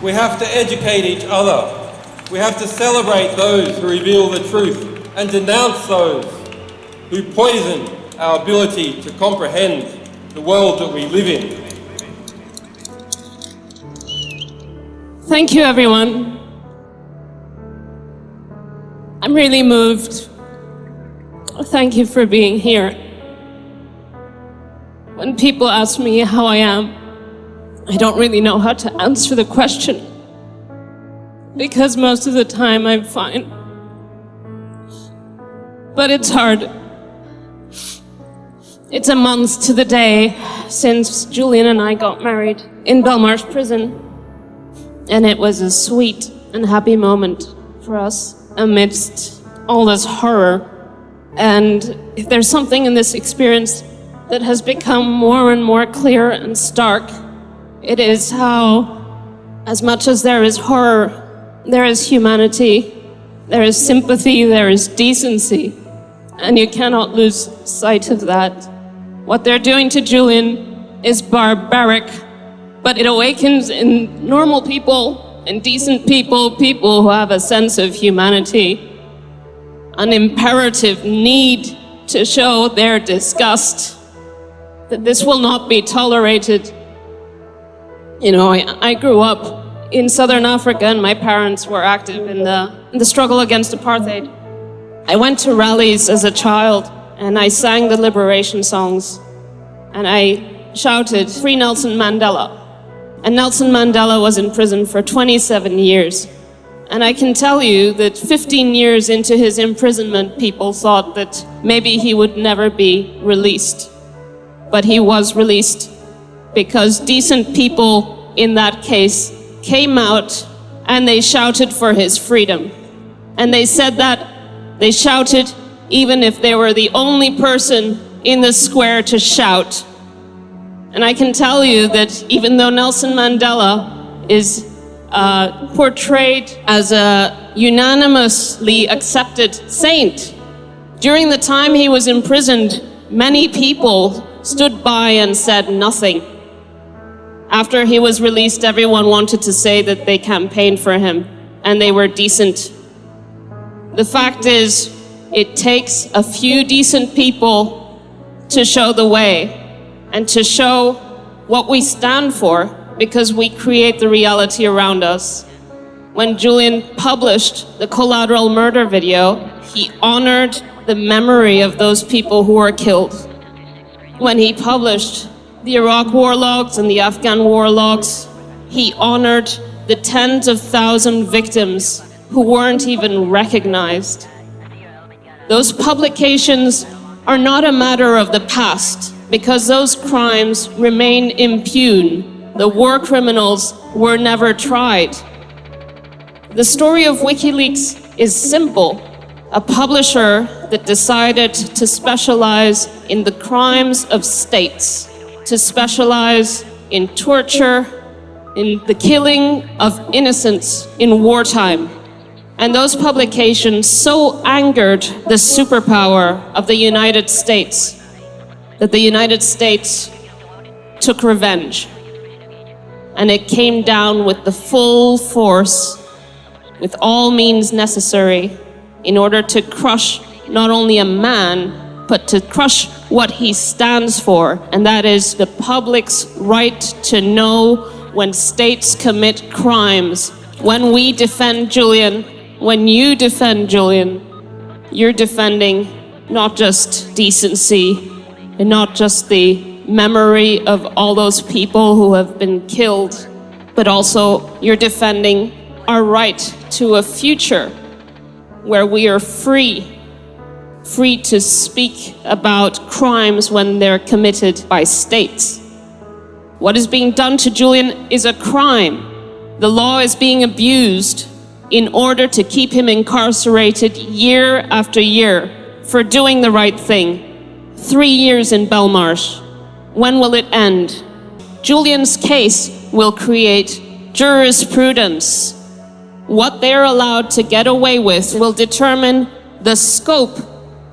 We have to educate each other. We have to celebrate those who reveal the truth and denounce those who poison our ability to comprehend the world that we live in. Thank you, everyone. I'm really moved. Thank you for being here. When people ask me how I am, I don't really know how to answer the question, because most of the time I'm fine. But it's hard. It's a month to the day since Julian and I got married in Belmarsh prison, and it was a sweet and happy moment for us amidst all this horror. And if there's something in this experience that has become more and more clear and stark, it is how, as much as there is horror, there is humanity, there is sympathy, there is decency, and you cannot lose sight of that. What they're doing to Julian is barbaric, but it awakens in normal people and decent people, people who have a sense of humanity, an imperative need to show their disgust, that this will not be tolerated. You know, I grew up in Southern Africa, and my parents were active in the struggle against apartheid. I went to rallies as a child, and I sang the liberation songs, and I shouted, "Free Nelson Mandela." And Nelson Mandela was in prison for 27 years. And I can tell you that 15 years into his imprisonment, people thought that maybe he would never be released. But he was released, because decent people in that case came out and they shouted for his freedom. And they said that they shouted even if they were the only person in the square to shout. And I can tell you that even though Nelson Mandela is portrayed as a unanimously accepted saint, during the time he was imprisoned, many people stood by and said nothing. After he was released, everyone wanted to say that they campaigned for him and they were decent. The fact is, it takes a few decent people to show the way and to show what we stand for, because we create the reality around us. When Julian published the collateral murder video, he honored the memory of those people who were killed. When he published the Iraq war logs and the Afghan war logs, he honored the tens of thousands of victims who weren't even recognized. Those publications are not a matter of the past, because those crimes remain impune. The war criminals were never tried. The story of WikiLeaks is simple. A publisher that decided to specialize in the crimes of states, to specialize in torture, in the killing of innocents in wartime. And those publications so angered the superpower of the United States that the United States took revenge. And it came down with the full force, with all means necessary, in order to crush not only a man, but to crush what he stands for, and that is the public's right to know when states commit crimes. When we defend Julian, when you defend Julian, you're defending not just decency and not just the memory of all those people who have been killed, but also you're defending our right to a future where we are free to speak about crimes when they're committed by states. What is being done to Julian is a crime. The law is being abused in order to keep him incarcerated year after year for doing the right thing. 3 years in Belmarsh. When will it end? Julian's case will create jurisprudence. What they're allowed to get away with will determine the scope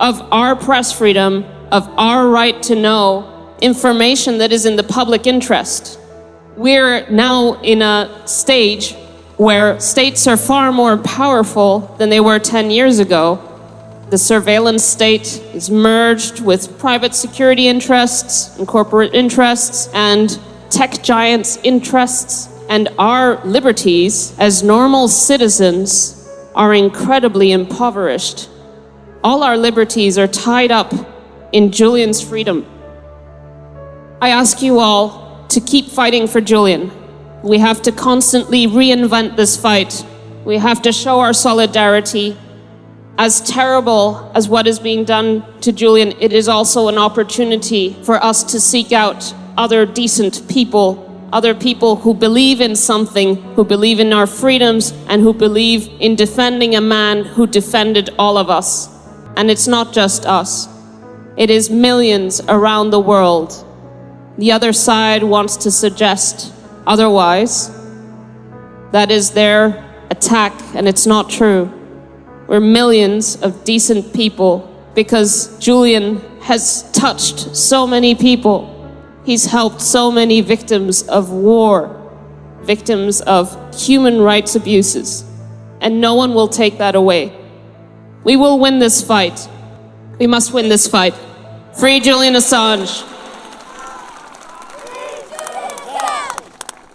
of our press freedom, of our right to know information that is in the public interest. We're now in a stage where states are far more powerful than they were 10 years ago. The surveillance state is merged with private security interests and corporate interests and tech giants' interests, and our liberties as normal citizens are incredibly impoverished. All our liberties are tied up in Julian's freedom. I ask you all to keep fighting for Julian. We have to constantly reinvent this fight. We have to show our solidarity. As terrible as what is being done to Julian, it is also an opportunity for us to seek out other decent people, other people who believe in something, who believe in our freedoms, and who believe in defending a man who defended all of us. And it's not just us. It is millions around the world. The other side wants to suggest otherwise. That is their attack, and it's not true. We're millions of decent people because Julian has touched so many people. He's helped so many victims of war, victims of human rights abuses, and no one will take that away. We will win this fight. We must win this fight. Free Julian Assange.